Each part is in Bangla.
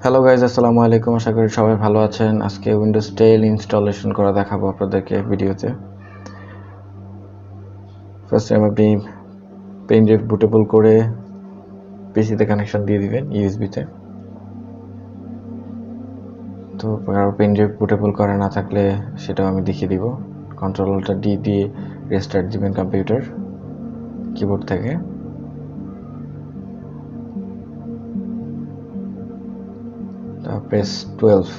হ্যালো গাইজ, আসসালামু আলাইকুম। আশা করি সবাই ভালো আছেন। আজকে উইন্ডোজ 10 ইনস্টলেশন করা দেখাবো আপনাদেরকে ভিডিওতে। ফার্স্ট টাইম আপনি পেন ড্রাইভ বুটেবল করে পিসিতে কানেকশন দিয়ে দিবেন ইউএসবিতে। তো পেন ড্রাইভ বুটেবল করা না থাকলে সেটাও আমি দেখিয়ে দিব। কন্ট্রোলটা ডি দিয়ে রেস্টার্ট দিবেন কম্পিউটার কিবোর্ড থেকে। প্রেস 12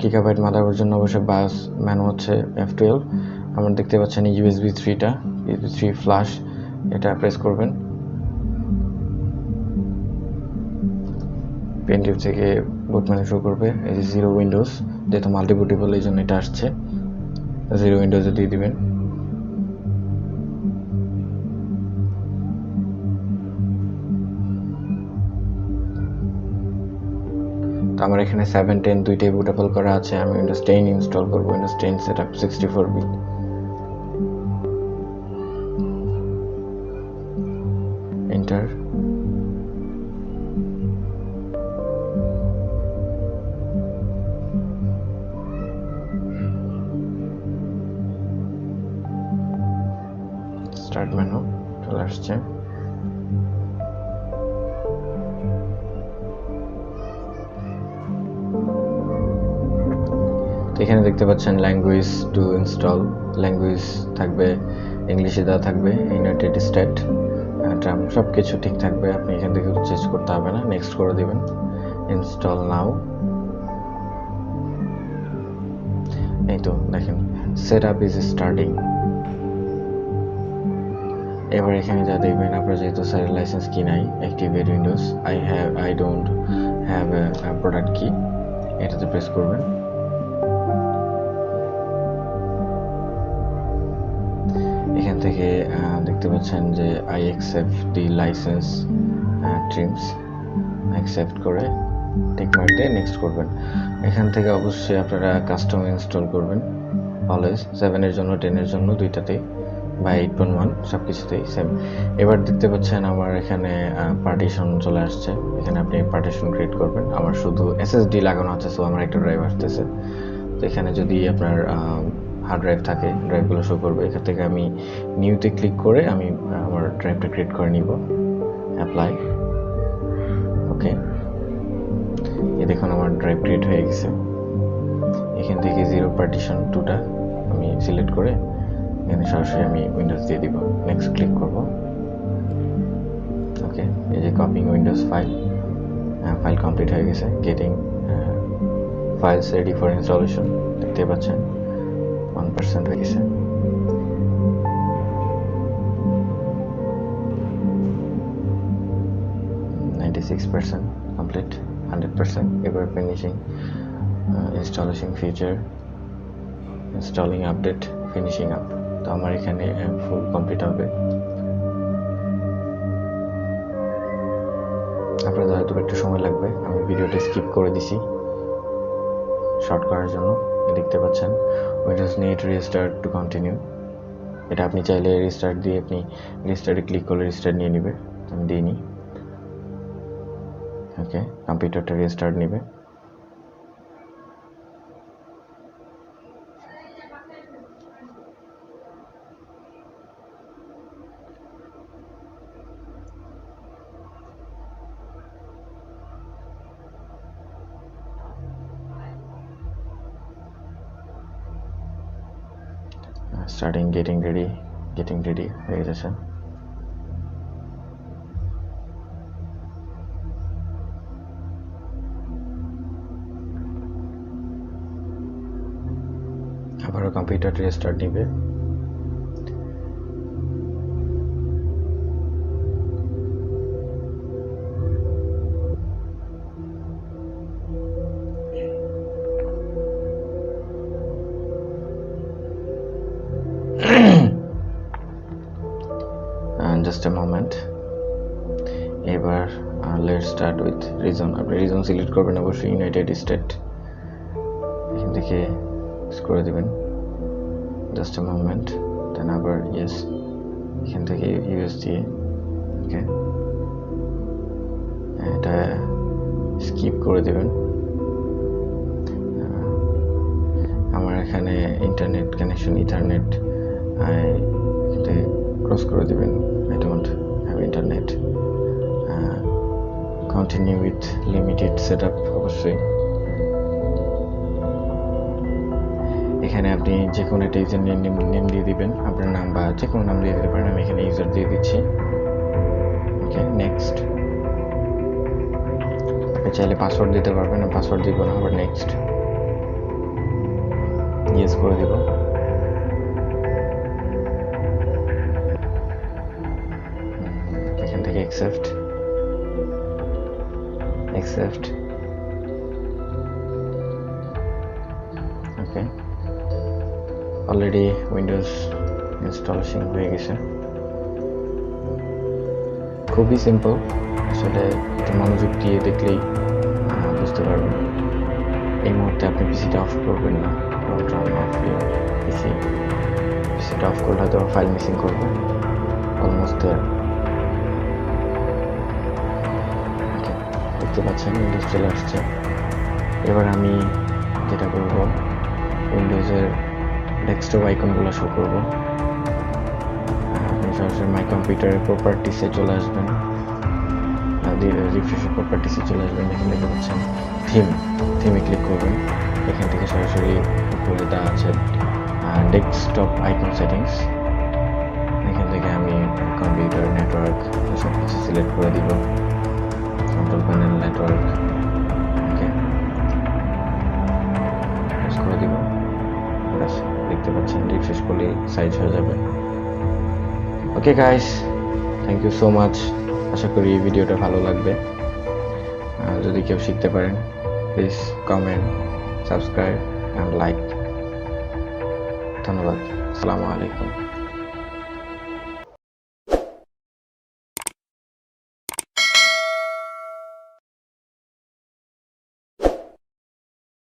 গিগাবাইট মাদারবোর্ডের জন্য অবশ্যই বায়োস ম্যানু হচ্ছে F12। আমরা দেখতে পাচ্ছেন USB 3টা, USB 3 ফ্ল্যাশ, এটা প্রেস করবেন। পেন ড্রাইভ থেকে বুট মেনু শুরু করবে। এই যে জিরো উইন্ডোজ, যেহেতু মাল্টি বুটেবল এই জন্য এটা আসছে। জিরো উইন্ডোজে দিয়ে দিবেন। তো আমার এখানে 7, 10 দুইটাই বুটেবল করা আছে। আমি উইন্ডোজ 10 ইনস্টল করবো। Windows 10 setup 64 bit. Enter. Start menu চলে আসছে। এখানে দেখতে পাচ্ছেন ল্যাঙ্গুয়েজ টু ইনস্টল। ল্যাঙ্গুয়েজ থাকবে ইংলিশে দেওয়া থাকবে, ইউনাইটেড স্টেট, টার্ম সব কিছু ঠিক থাকবে। আপনি এখান থেকে চেঞ্জ করতে হবে না, নেক্সট করে দিবেন। ইনস্টল নাও। এই তো দেখেন সেট আপ ইজ স্টার্টিং। এবার এখানে যা দেখবেন, আপনার যেহেতু স্যারের লাইসেন্স কি নাই, activate Windows, I don't have a product কি, এটাতে প্রেস করবেন। এখান থেকে দেখতে পাচ্ছেন যে I accept the licence trims, accept করে টিক মার্ক দিয়ে নেক্সট করবেন। এখান থেকে অবশ্যই আপনারা কাস্টম ইনস্টল করবেন অলওয়েজ, 7 এর জন্য 10 এর জন্য দুইটাতেই, বা 8.1 সব কিছুতেই সেম। এবার দেখতে পাচ্ছেন আমার এখানে পার্টিশন চলে আসছে। এখানে আপনি পার্টিশন ক্রিয়েট করবেন। আমার শুধু এসএসডি লাগানো আছে, সো আমার একটা ড্রাইভ আসতেছে। তো এখানে যদি আপনার হার্ড ড্রাইভ থাকে, ড্রাইভগুলো শো করবে। এখান থেকে আমি নিউতে ক্লিক করে আমি আমার ড্রাইভটা ক্রিয়েট করে নিব। অ্যাপ্লাই, ওকে। এই দেখুন আমার ড্রাইভ ক্রিয়েট হয়ে গেছে। এখান থেকে 0 পার্টিশন 2টা আমি সিলেক্ট করে এখানে সরাসরি আমি উইন্ডোজ দিয়ে দিব। নেক্সট ক্লিক করব। ওকে, এই যে copying Windows file, file complete হয়ে গেছে। Getting files ready for installation, দেখতে পাচ্ছেন 1% হয়ে গেছে। কমপ্লিট, 100%। এবার finishing installation feature, installing update, finishing up. তো আমার এখানে ফুল কমপ্লিট হবে। আপনাদের হয়তো একটু সময় লাগবে, আমি ভিডিওটা স্কিপ করে দিছি শর্ট করার জন্য। দেখতে পাচ্ছেন Windows net restart to continue. এটা আপনি চাইলে রিস্টার্ট দিয়ে আপনি রিস্টার্টে ক্লিক করলে রিস্টার্ট নিয়ে নেবে। আমি দিইনি। ওকে, কম্পিউটারটা রিস্টার্ট নেবে। স্টার্টিং, গেটিং রেডি হয়ে গেছে। আবারও কম্পিউটারটা রিস্টার্ট নেবে। Just a moment. এবার লেটস স্টার্ট উইথ রিজন। আপনি রিজন সিলেক্ট করবেন অবশ্যই ইউনাইটেড স্টেট। এখান থেকে করে দেবেন, জাস্ট এ মোমেন্ট। দেন আবার ইয়েস, এখান থেকে ইউএস দিয়ে। ওকে, এটা কিপ করে দেবেন। আমার এখানে ইন্টারনেট কানেকশন ইথারনেট ক্রস করে দেবেন। I don't have internet. Continue with limited setup অবশ্যই। এখানে আপনি যে কোনো একটা ইউজার নেম দিয়ে দিবেন, আপনার নাম বা যে কোনো নাম দিয়ে দিতে পারেন। আমি এখানে ইউজার দিয়ে দিচ্ছি। ওকে, নেক্সট। আপনি চাইলে পাসওয়ার্ড দিতে পারবেন, আমি পাসওয়ার্ড দিব না, আবার নেক্সট ইয়েস করে দিব। এখান থেকে অ্যাকসেপ্ট। ওকে, অলরেডি উইন্ডোজ ইনস্টলেশন হয়ে গেছে। খুবই সিম্পল, আসলে একটু মনোযোগ দিয়ে দেখলেই বুঝতে পারবেন। এই মুহূর্তে আপনি পিসিটা অফ করবেন না, পিসিটা অফ করলে হয়তো ফাইল মিসিং করবে। Almost there. দেখতে পাচ্ছেন উইন্ডোজ চলে আসছে। এবার আমি যেটা করব, উইন্ডোজের ডেস্কটপ আইকনগুলো শো করব। আপনি সরাসরি মাই কম্পিউটারের প্রপার্টিসে চলে আসবেন, রিফ্রেশ প্রপার্টিসে চলে আসবেন। এখানে দেখতে পাচ্ছেন থিমে ক্লিক করবেন। এখান থেকে সরাসরি উপরে দেওয়া আছে ডেস্কটপ আইকন সেটিংস। এখান থেকে আমি কম্পিউটার নেটওয়ার্ক সব কিছু সিলেক্ট করে দিব। Control panel network, okay, press করে দিব। দেখতে পাচ্ছেন রিফ্রেশ করলে সাইজ হয়ে যাবে। Okay guys, thank you so much. আশা করি এই ভিডিওটা ভালো লাগবে। যদি কেউ শিখতে পারেন, please comment, subscribe and like. ধন্যবাদ। আসসালামু আলাইকুম।